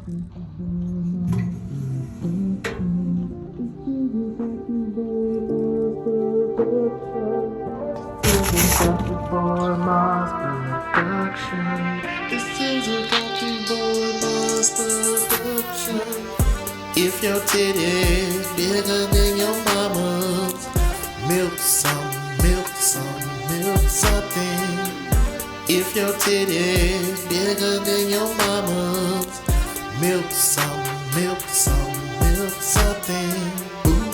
CountryBoyModz production. This is a CountryBoyModz production. If your titty's bigger than your mama's, milk some, milk some, milk something. If your titty's bigger than your mama's, milk some, milk some, milk something.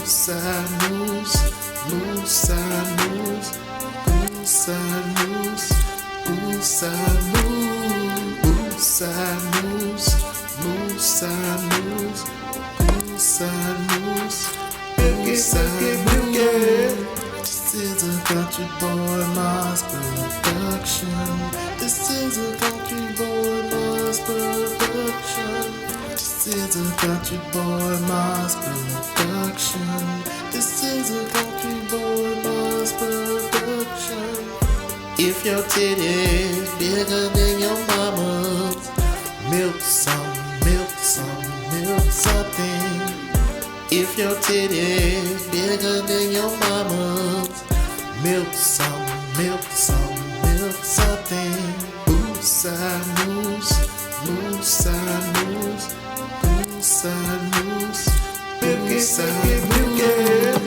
Side moves, move side moves, move side moves, move side moves, move side moves, move side moves, move side moves, move side moves. This is a CountryBoyModz production. This is a CountryBoyModz production. This is a CountryBoyModz production. This is a CountryBoyModz production. If your titty's bigger than your mama's, milk some, milk some, milk something. If your titty's bigger than your mama's, milk some, milk some, milk something. Move side moves, move side moves, move side moves, move side moves,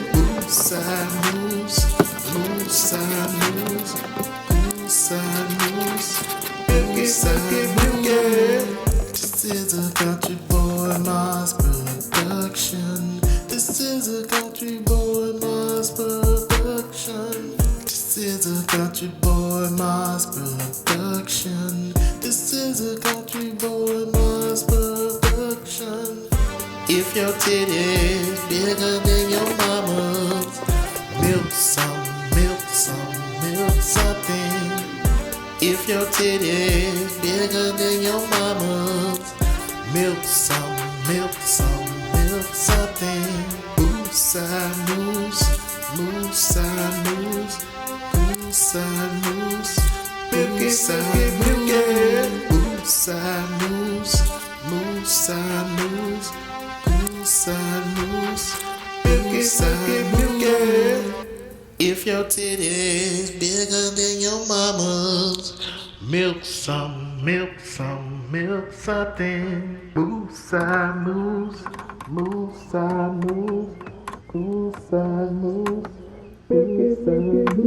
move side moves, move side moves, move side moves, move side moves. This is a CountryBoyModz production. This is a CountryBoyModz production. This is a CountryBoyModz production. This is a CountryBoyModz production. If your titty's bigger than your mama's, milk some, milk some, milk something. If your titty's bigger than your mama's, milk some, milk some, milk something. Move side moves, move side moves, move side moves, move side moves, move side moves, move side moves, move side moves, move side moves. If your titty's bigger than your mama's, milk some, milk some, milk something. Move side moves, move side moves, move side moves, move side moves.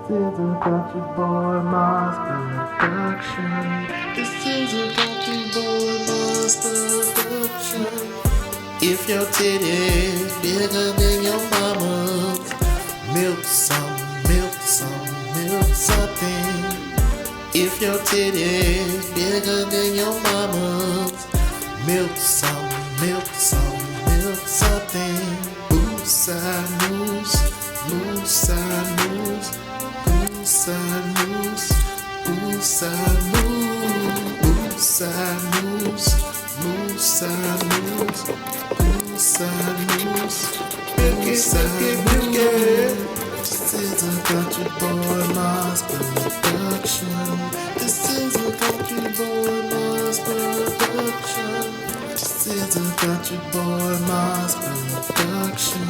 This is a CountryBoyModz production. This is a CountryBoyModz production. If your titty's bigger than your mama's, milk some, milk some, milk something. If your titty's bigger than your mama's, milk some, milk some, milk something. Move side moves, move side moves, move side moves, move side moves, move side moves, move side moves, move side moves, move side moves. This is a CountryBoyModz production. This is a CountryBoyModz production. This is a CountryBoyModz production.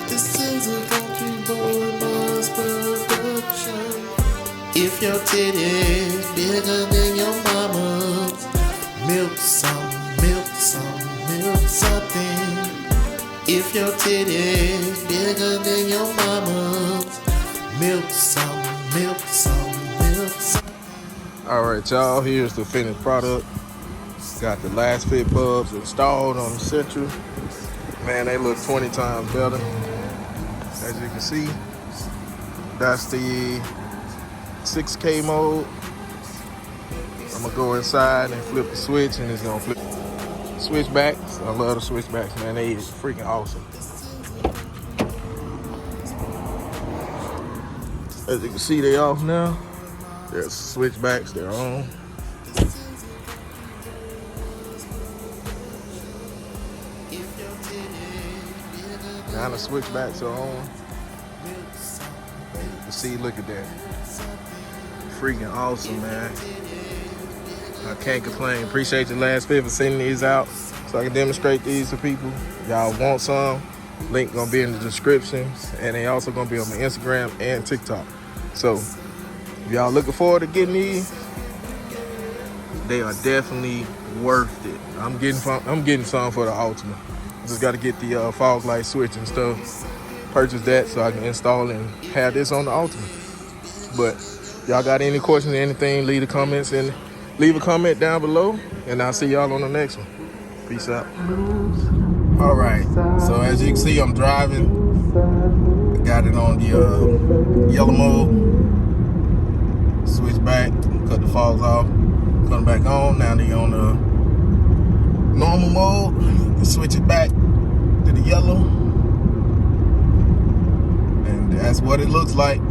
This is a CountryBoyModz production. If your titty's bigger than your mama's, milk some, milk some, milk something. If your titty's bigger than your mama's, milk some, milk some, milk something. Alright y'all, here's the finished product. Got the Lasfit bulbs installed on the Sentra. Man, they look 20 times better. As you can see, that's the 6K mode. I'm gonna go inside and flip the switch and it's gonna flip. Switchbacks, I love the switchbacks, man. They is freaking awesome. As you can see, they off now. There's switchbacks, they're on. Now the switchbacks are on. You see, look at that. Freaking awesome, man. I can't complain. Appreciate the Lasfit for sending these out so I can demonstrate these to people. Y'all want some? Link gonna be in the description, and they also gonna be on my Instagram and TikTok. So if y'all looking forward to getting these, they are definitely worth it. I'm getting some for the Altima. Just got to get the fog light switch and stuff. Purchase that so I can install and have this on the Altima. But y'all got any questions or anything, leave a comment down below, and I'll see y'all on the next one. Peace out. All right, so as you can see, I'm driving. I got it on the yellow mode. Switch back, cut the fogs off, come back on. Now they on the normal mode. Switch it back to the yellow, and that's what it looks like.